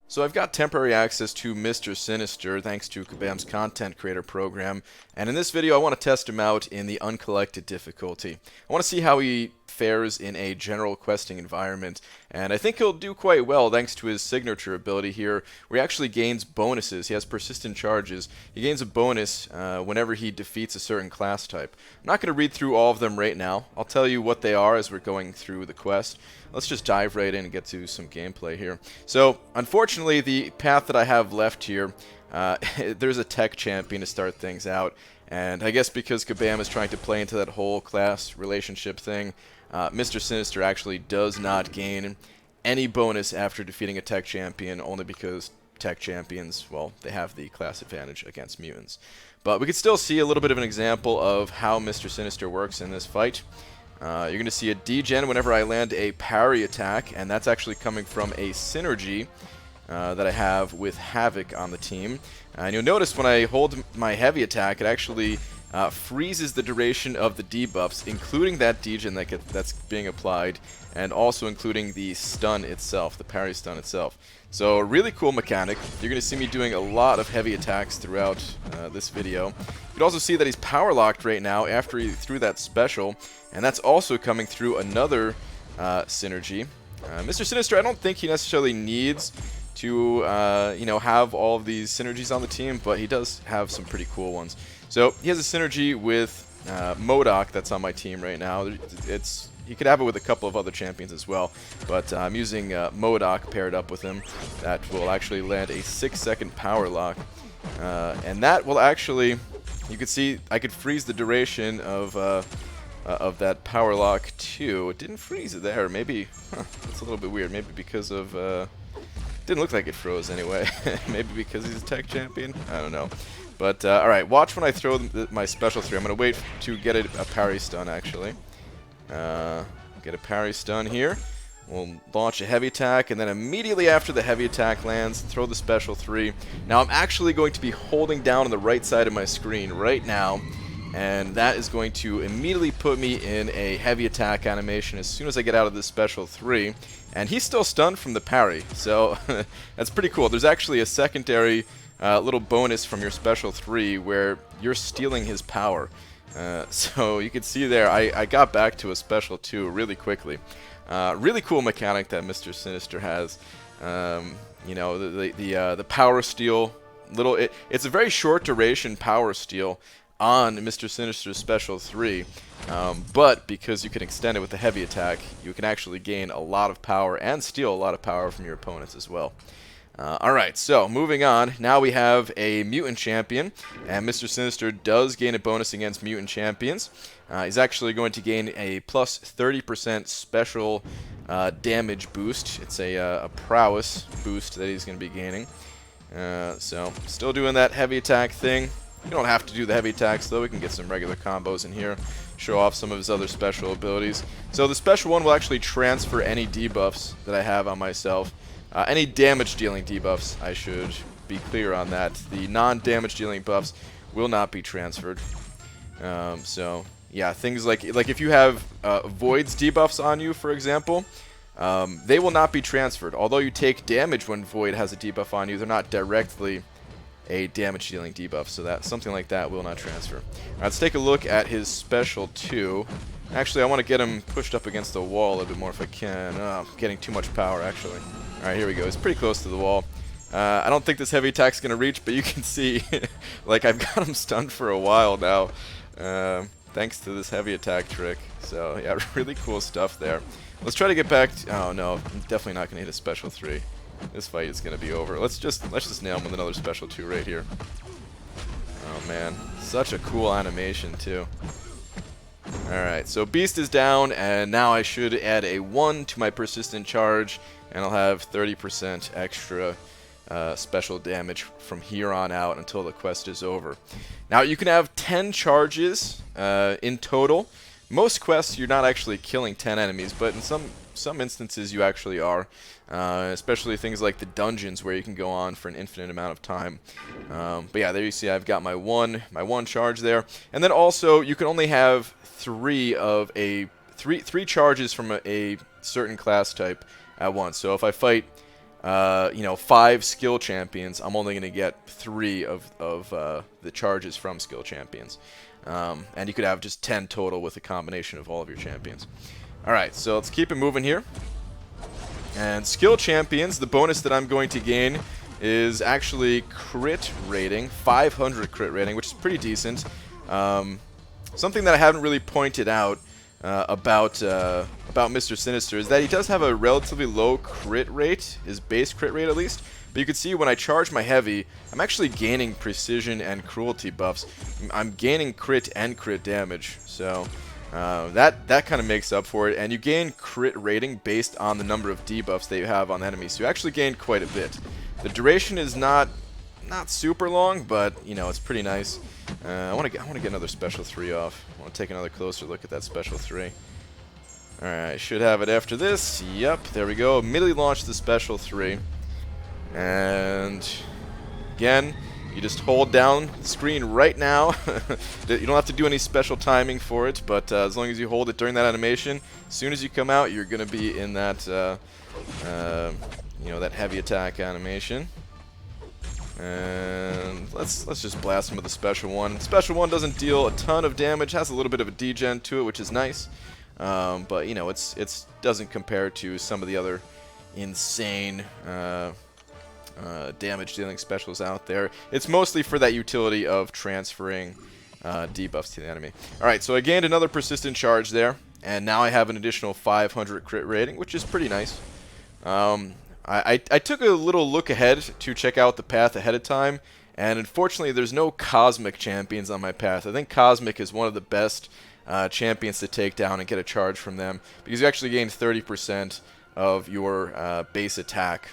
So I've got temporary access to Mister Sinister thanks to Kabam's content creator program, and in this video I want to test him out in the Uncollected difficulty. I want to see how he fares in a general questing environment, and I think he'll do quite well thanks to his signature ability here, where he actually gains bonuses. He has persistent charges. He gains a bonus whenever he defeats a certain class type. I'm not going to read through all of them right now. I'll tell you what they are as we're going through the quest. Let's just dive right in and get to some gameplay here. So, unfortunately, the path that I have left here, there's a tech champion to start things out. And I guess because Kabam is trying to play into that whole class relationship thing, Mister Sinister actually does not gain any bonus after defeating a tech champion, only because tech champions, well, they have the class advantage against mutants. But we could still see a little bit of an example of how Mister Sinister works in this fight. You're going to see a degen whenever I land a parry attack, and that's actually coming from a synergy that I have with Havoc on the team. And you'll notice when I hold my heavy attack, it actually freezes the duration of the debuffs, including that degen that's being applied, and also including the stun itself, the parry stun itself. So a really cool mechanic. You're going to see me doing a lot of heavy attacks throughout this video. You can also see that he's power locked right now after he threw that special, and that's also coming through another synergy. Mr. Sinister, I don't think he necessarily needs to have all of these synergies on the team, but he does have some pretty cool ones. So he has a synergy with MODOK that's on my team right now. He could have it with a couple of other champions as well, but I'm using MODOK paired up with him. That will actually land a 6-second power lock, and that will actually, you can see, I could freeze the duration of that power lock too. It didn't freeze it there. Maybe, that's a little bit weird. Maybe because of, didn't look like it froze anyway. Maybe because he's a tech champion. I don't know. But all right, watch when I throw my special 3. I'm gonna wait to get a parry stun actually. Get a parry stun here. We'll launch a heavy attack, and then immediately after the heavy attack lands, throw the special 3. Now I'm actually going to be holding down on the right side of my screen right now, and that is going to immediately put me in a heavy attack animation as soon as I get out of this special 3. And he's still stunned from the parry, so that's pretty cool. There's actually a secondary little bonus from your special 3 where you're stealing his power. So you can see there, I got back to a special 2 really quickly. Really cool mechanic that Mister Sinister has. You know, the power steal. It's a very short duration power steal on Mister Sinister's special 3, but because you can extend it with the heavy attack, you can actually gain a lot of power and steal a lot of power from your opponents as well. Alright, so moving on, now we have a Mutant Champion, and Mister Sinister does gain a bonus against Mutant Champions. He's actually going to gain a plus 30% special damage boost. It's a prowess boost that he's going to be gaining. So, still doing that heavy attack thing. You don't have to do the heavy attacks though, we can get some regular combos in here, show off some of his other special abilities. So the special one will actually transfer any debuffs that I have on myself. Any damage dealing debuffs, I should be clear on that. The non-damage dealing buffs will not be transferred. So yeah, things like if you have Void's debuffs on you, for example, they will not be transferred. Although you take damage when Void has a debuff on you, they're not directly a damage dealing debuff, so that something like that will not transfer. Let's take a look at his special 2. Actually, I want to get him pushed up against the wall a little bit more if I can. I'm getting too much power actually. Alright, here we go. He's pretty close to the wall. I don't think this heavy attack's gonna reach, but you can see like I've got him stunned for a while now, thanks to this heavy attack trick. So yeah, really cool stuff there. Let's try to get back to, oh no, I'm definitely not gonna hit a special 3. This fight is gonna be over. Let's just nail him with another special 2 right here. Oh man, such a cool animation too. Alright, so Beast is down, and now I should add a 1 to my persistent charge, and I'll have 30% extra special damage from here on out until the quest is over. Now you can have 10 charges in total. Most quests you're not actually killing 10 enemies, but in some instances you actually are, especially things like the dungeons where you can go on for an infinite amount of time. But yeah, there you see I've got my one charge there, and then also you can only have three charges from a certain class type at once. So if I fight you know, 5 skill champions, I'm only going to get 3 of the charges from skill champions. And you could have just 10 total with a combination of all of your champions. Alright, so let's keep it moving here. And skill champions, the bonus that I'm going to gain is actually crit rating, 500 crit rating, which is pretty decent. Something that I haven't really pointed out about Mister Sinister is that he does have a relatively low crit rate, his base crit rate at least. But you can see when I charge my heavy, I'm actually gaining precision and cruelty buffs. I'm gaining crit and crit damage, so that kind of makes up for it. And you gain crit rating based on the number of debuffs that you have on enemies. So you actually gain quite a bit. The duration is not super long, but you know, it's pretty nice. I want to get another special 3 off. I want to take another closer look at that special 3. Alright, should have it after this. Yep, there we go. Immediately launch the special 3. And again, you just hold down the screen right now. You don't have to do any special timing for it, but as long as you hold it during that animation, as soon as you come out, you're going to be in that, you know, that heavy attack animation. And let's just blast him with a special 1. Special 1 doesn't deal a ton of damage, has a little bit of a degen to it, which is nice. But you know, it's doesn't compare to some of the other insane damage dealing specials out there. It's mostly for that utility of transferring debuffs to the enemy. Alright, so I gained another persistent charge there, and now I have an additional 500 crit rating, which is pretty nice. I took a little look ahead to check out the path ahead of time, and unfortunately there's no Cosmic champions on my path. I think Cosmic is one of the best champions to take down and get a charge from them, because you actually gain 30% of your base attack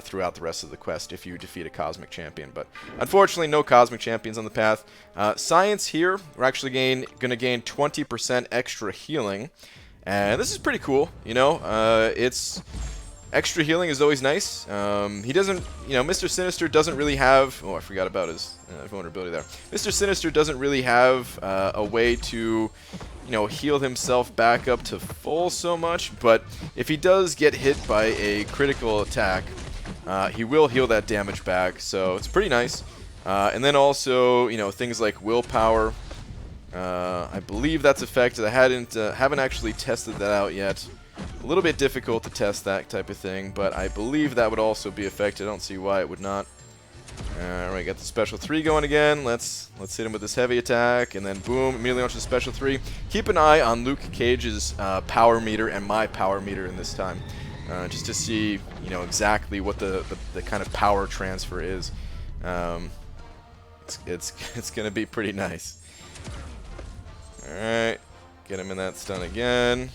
throughout the rest of the quest if you defeat a Cosmic champion. But unfortunately, no Cosmic champions on the path. Science here, we're actually going to gain 20% extra healing, and this is pretty cool. You know, it's extra healing is always nice. He doesn't, you know, Mister Sinister doesn't really have. Oh, I forgot about his vulnerability there. Mister Sinister doesn't really have a way to, you know, heal himself back up to full so much, but if he does get hit by a critical attack, he will heal that damage back, so it's pretty nice. And then also, you know, things like willpower, I believe that's affected. I haven't actually tested that out yet. A little bit difficult to test that type of thing, but I believe that would also be affected. I don't see why it would not. Alright, got the special 3 going again. Let's hit him with this heavy attack, and then boom, immediately launch the special 3. Keep an eye on Luke Cage's power meter and my power meter in this time, just to see, you know, exactly what the kind of power transfer is. It's gonna be pretty nice. Alright, get him in that stun again.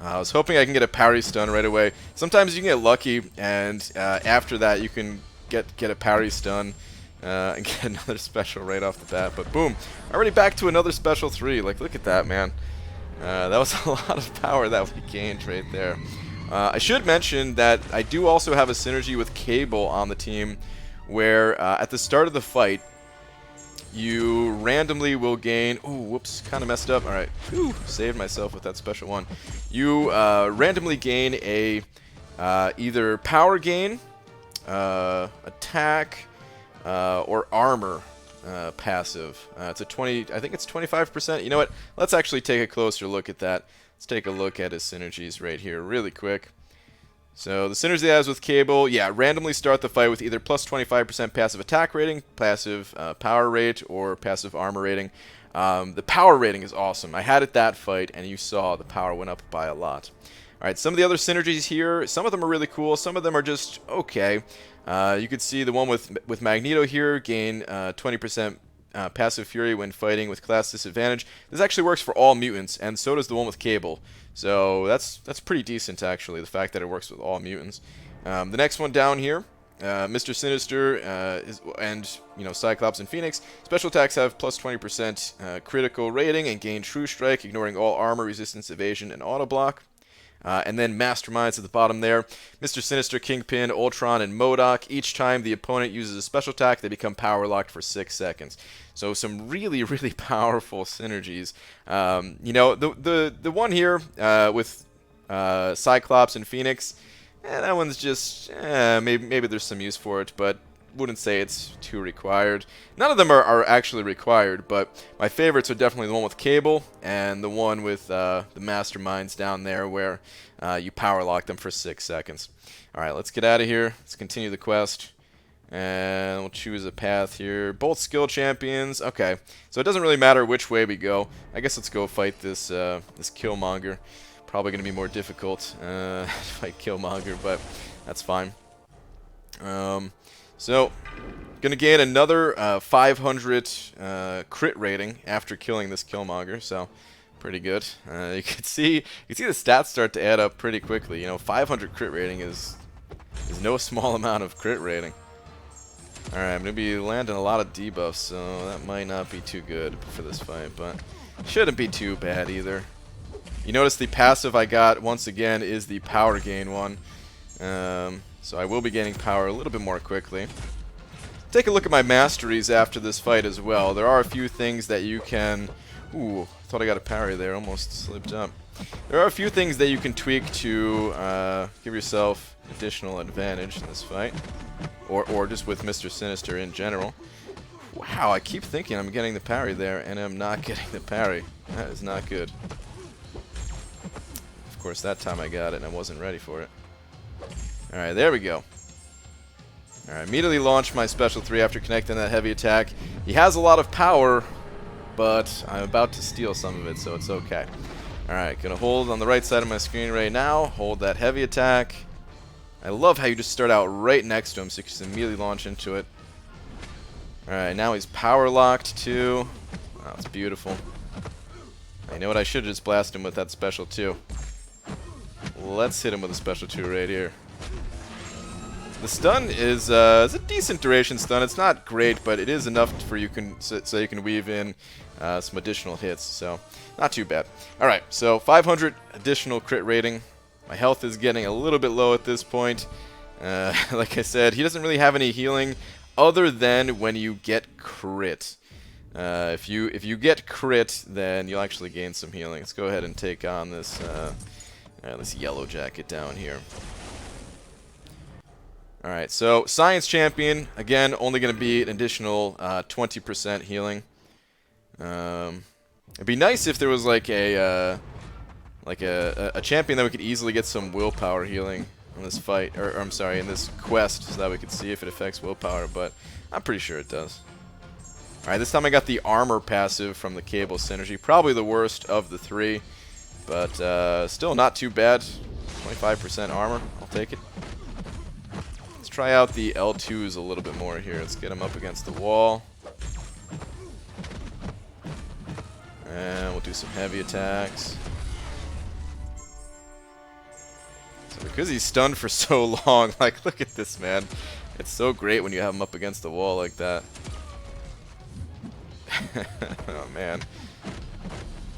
I was hoping I can get a parry stun right away. Sometimes you can get lucky, and after that you can get a parry stun and get another special right off the bat. But boom, already back to another special 3. Like, look at that, man. That was a lot of power that we gained right there. I should mention that I do also have a synergy with Cable on the team, where at the start of the fight, you randomly will gain. Oh, whoops, kind of messed up. All right, whew, saved myself with that special 1. You randomly gain a either power gain, attack, or armor passive. It's a 20. I think it's 25%. You know what? Let's actually take a closer look at that. Let's take a look at his synergies right here, really quick. So the synergy that has with Cable, yeah, randomly start the fight with either plus 25% passive attack rating, passive power rate, or passive armor rating. The power rating is awesome. I had it that fight, and you saw the power went up by a lot. Alright, some of the other synergies here, some of them are really cool, some of them are just okay. You could see the one with Magneto here, gain 20% passive fury when fighting with class disadvantage. This actually works for all mutants, and so does the one with Cable. So that's pretty decent, actually, the fact that it works with all mutants. The next one down here, Mister Sinister and, you know, Cyclops and Phoenix. Special attacks have plus 20% critical rating and gain True Strike, ignoring all armor, resistance, evasion, and auto block. And then Masterminds at the bottom there. Mister Sinister, Kingpin, Ultron, and MODOK. Each time the opponent uses a special attack, they become power locked for 6 seconds. So some really, really powerful synergies. You know, the one here with Cyclops and Phoenix, that one's just, maybe there's some use for it, but wouldn't say it's too required. None of them are actually required, but my favorites are definitely the one with Cable and the one with the Masterminds down there where you power lock them for 6 seconds. Alright, let's get out of here. Let's continue the quest. And we'll choose a path here. Both skill champions. Okay, so it doesn't really matter which way we go. I guess let's go fight this this Killmonger. Probably going to be more difficult to fight Killmonger, but that's fine. So, gonna gain another 500 crit rating after killing this Killmonger. So, pretty good. You can see the stats start to add up pretty quickly. You know, 500 crit rating is no small amount of crit rating. All right, I'm gonna be landing a lot of debuffs, so that might not be too good for this fight, but shouldn't be too bad either. You notice the passive I got once again is the power gain one. So I will be gaining power a little bit more quickly. Take a look at my masteries after this fight as well. There are a few things that you can... Ooh, thought I got a parry there. Almost slipped up. There are a few things that you can tweak to give yourself additional advantage in this fight. Or just with Mister Sinister in general. Wow, I keep thinking I'm getting the parry there, and I'm not getting the parry. That is not good. Of course, that time I got it, and I wasn't ready for it. Alright, there we go. Alright, immediately launch my special 3 after connecting that heavy attack. He has a lot of power, but I'm about to steal some of it, so it's okay. Alright, gonna hold on the right side of my screen right now. Hold that heavy attack. I love how you just start out right next to him, so you can just immediately launch into it. Alright, now he's power locked too. Oh, that's beautiful. You know what? I should have just blasted him with that special 2. Let's hit him with a special 2 right here. The stun is a decent duration stun. It's not great, but it is enough for so you can weave in some additional hits. So not too bad. All right, so 500 additional crit rating. My health is getting a little bit low at this point. Like I said, he doesn't really have any healing other than when you get crit. If you get crit, then you'll actually gain some healing. Let's go ahead and take on this yellow jacket down here. Alright, so Science Champion, again, only going to be an additional 20% healing. It'd be nice if there was like a champion that we could easily get some willpower healing in this fight, or I'm sorry, in this quest, so that we could see if it affects willpower, but I'm pretty sure it does. Alright, this time I got the armor passive from the Cable Synergy, probably the worst of the 3, but still not too bad. 25% armor, I'll take it. Try out the L2s a little bit more here. Let's get him up against the wall. And we'll do some heavy attacks. So because he's stunned for so long, like, look at this, man. It's so great when you have him up against the wall like that. Oh, man.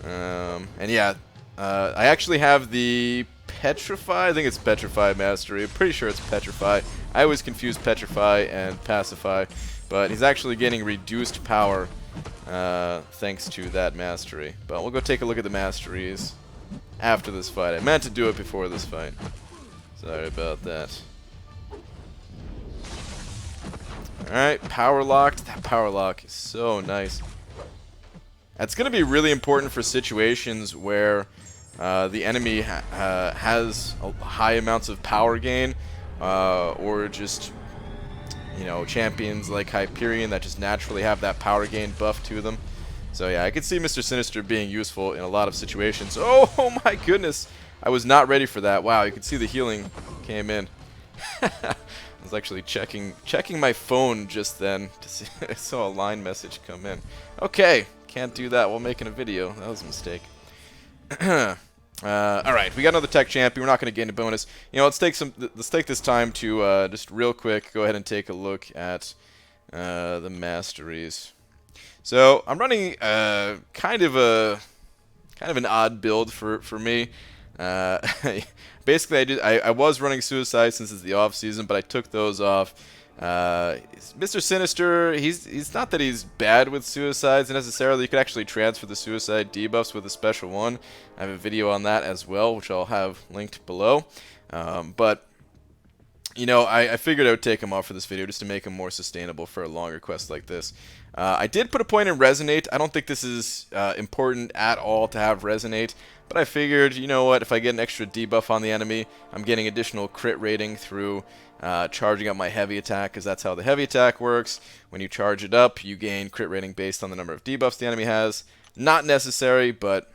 And yeah, I actually have the Petrify. I think it's Petrify Mastery. I'm pretty sure it's Petrify. I always confuse Petrify and Pacify, but he's actually getting reduced power thanks to that Mastery. But we'll go take a look at the Masteries after this fight. I meant to do it before this fight. Sorry about that. Alright, power locked. That power lock is so nice. That's going to be really important for situations where the enemy has high amounts of power gain, or just, you know, champions like Hyperion that just naturally have that power gain buff to them. So yeah, I could see Mister Sinister being useful in a lot of situations. Oh my goodness, I was not ready for that. Wow, you can see the healing came in. I was actually checking my phone just then to see. I saw a line message come in. Okay, can't do that while making a video. That was a mistake. Alright, we got another tech champion. We're not going to gain a bonus. You know, let's take this time to just real quick go ahead and take a look at the Masteries. So I'm running kind of an odd build for me. Basically, I was running Suicide since it's the off season, but I took those off. Mister Sinister, he's not that he's bad with suicides necessarily. You could actually transfer the suicide debuffs with a special one. I have a video on that as well, which I'll have linked below. But you know, I figured I would take him off for this video just to make him more sustainable for a longer quest like this. I did put a point in Resonate. I don't think this is important at all to have Resonate, but I figured, you know what, if I get an extra debuff on the enemy, I'm getting additional crit rating through charging up my heavy attack, because that's how the heavy attack works. When you charge it up, you gain crit rating based on the number of debuffs the enemy has. Not necessary, but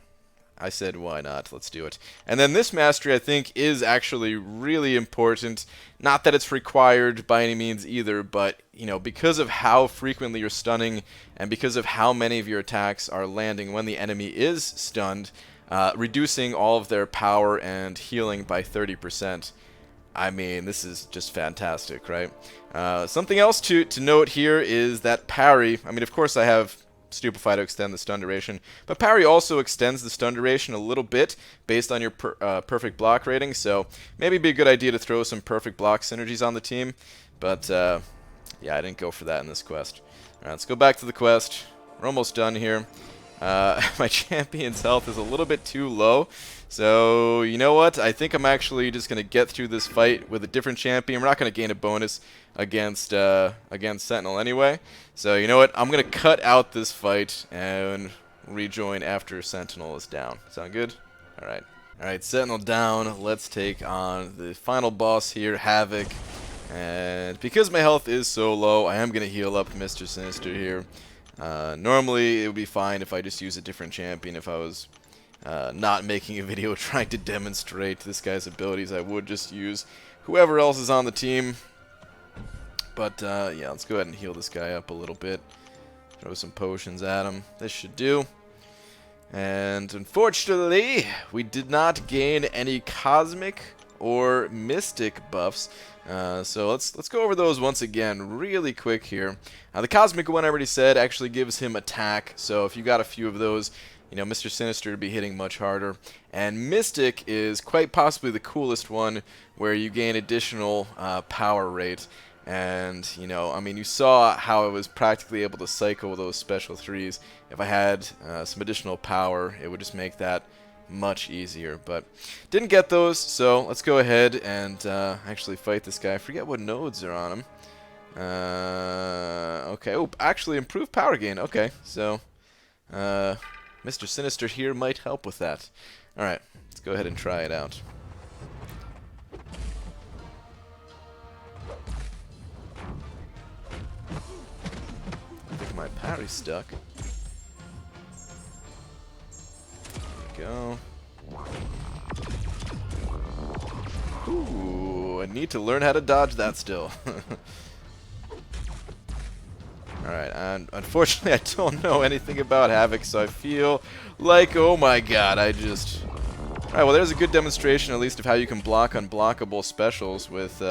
I said, why not? Let's do it. And then this mastery, I think, is actually really important. Not that it's required by any means either, but, you know, because of how frequently you're stunning and because of how many of your attacks are landing when the enemy is stunned, reducing all of their power and healing by 30%. I mean, this is just fantastic, right? Something else to note here is that parry. I mean, of course, I have Stupefy to extend the stun duration, but parry also extends the stun duration a little bit based on your perfect block rating, so maybe it'd be a good idea to throw some perfect block synergies on the team, but yeah, I didn't go for that in this quest. Alright, let's go back to the quest. We're almost done here. My champion's health is a little bit too low, so you know what? I think I'm actually just going to get through this fight with a different champion. We're not going to gain a bonus against Sentinel anyway, so you know what? I'm going to cut out this fight and rejoin after Sentinel is down. Sound good? Alright. Alright, Sentinel down. Let's take on the final boss here, Havoc. And because my health is so low, I am going to heal up Mister Sinister here. Normally, it would be fine if I just use a different champion. If I was not making a video trying to demonstrate this guy's abilities, I would just use whoever else is on the team. But, yeah, let's go ahead and heal this guy up a little bit. Throw some potions at him. This should do. And, unfortunately, we did not gain any cosmic or mystic buffs. So let's go over those once again really quick here. The cosmic one I already said actually gives him attack, so if you got a few of those, you know, Mister Sinister would be hitting much harder. And mystic is quite possibly the coolest one, where you gain additional power rate. And, you know, I mean, you saw how I was practically able to cycle those special 3s. If I had some additional power, it would just make that much easier, but didn't get those, so let's go ahead and actually fight this guy. I forget what nodes are on him. Okay, oh, actually improved power gain. Okay, so Mister Sinister here might help with that. Alright, let's go ahead and try it out. I think my parry's stuck. Go. Ooh, I need to learn how to dodge that still. Alright, and unfortunately I don't know anything about Havoc, so I feel like, oh my god, I just... Alright, well there's a good demonstration at least of how you can block unblockable specials with,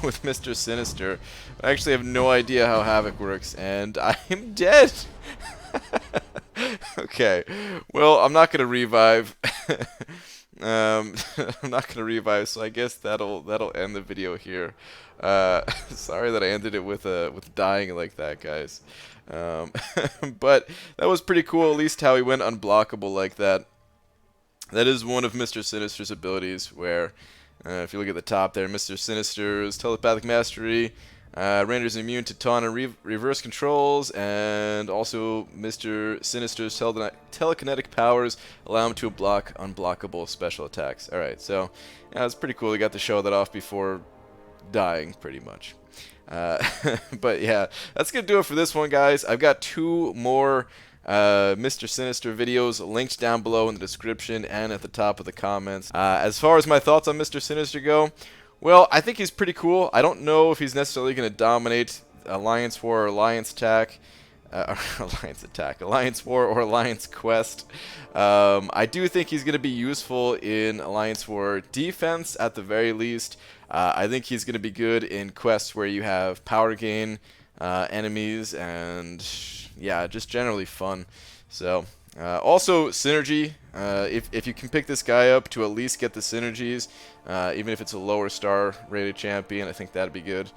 with Mister Sinister. I actually have no idea how Havoc works, and I'm dead! Okay, well, I'm not gonna revive. I'm not gonna revive, so I guess that'll end the video here. Sorry that I ended it with dying like that, guys. But that was pretty cool, at least how he went unblockable like that. That is one of Mister Sinister's abilities, where if you look at the top there, Mister Sinister's telepathic mastery. Renders immune to taunt and reverse controls, and also Mister Sinister's telekinetic powers allow him to block unblockable special attacks. Alright, so yeah, it's pretty cool. They got to show that off before dying, pretty much. But yeah, that's going to do it for this one, guys. I've got 2 more Mister Sinister videos linked down below in the description and at the top of the comments. As far as my thoughts on Mister Sinister go, well, I think he's pretty cool. I don't know if he's necessarily going to dominate Alliance War or Alliance Attack. Alliance War or Alliance Quest. I do think he's going to be useful in Alliance War defense at the very least. I think he's going to be good in quests where you have power gain enemies and, yeah, just generally fun. So... also, Synergy, if you can pick this guy up to at least get the Synergies, even if it's a lower star rated champion, I think that'd be good.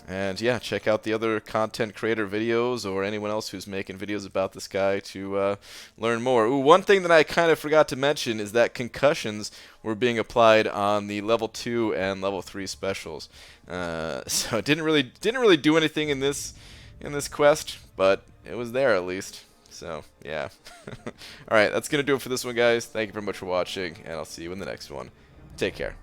And yeah, check out the other content creator videos or anyone else who's making videos about this guy to learn more. Ooh, one thing that I kind of forgot to mention is that concussions were being applied on the level 2 and level 3 specials. So it didn't really do anything in this quest, but it was there at least. So yeah. All right, that's gonna do it for this one, guys. Thank you very much for watching, and I'll see you in the next one. Take care.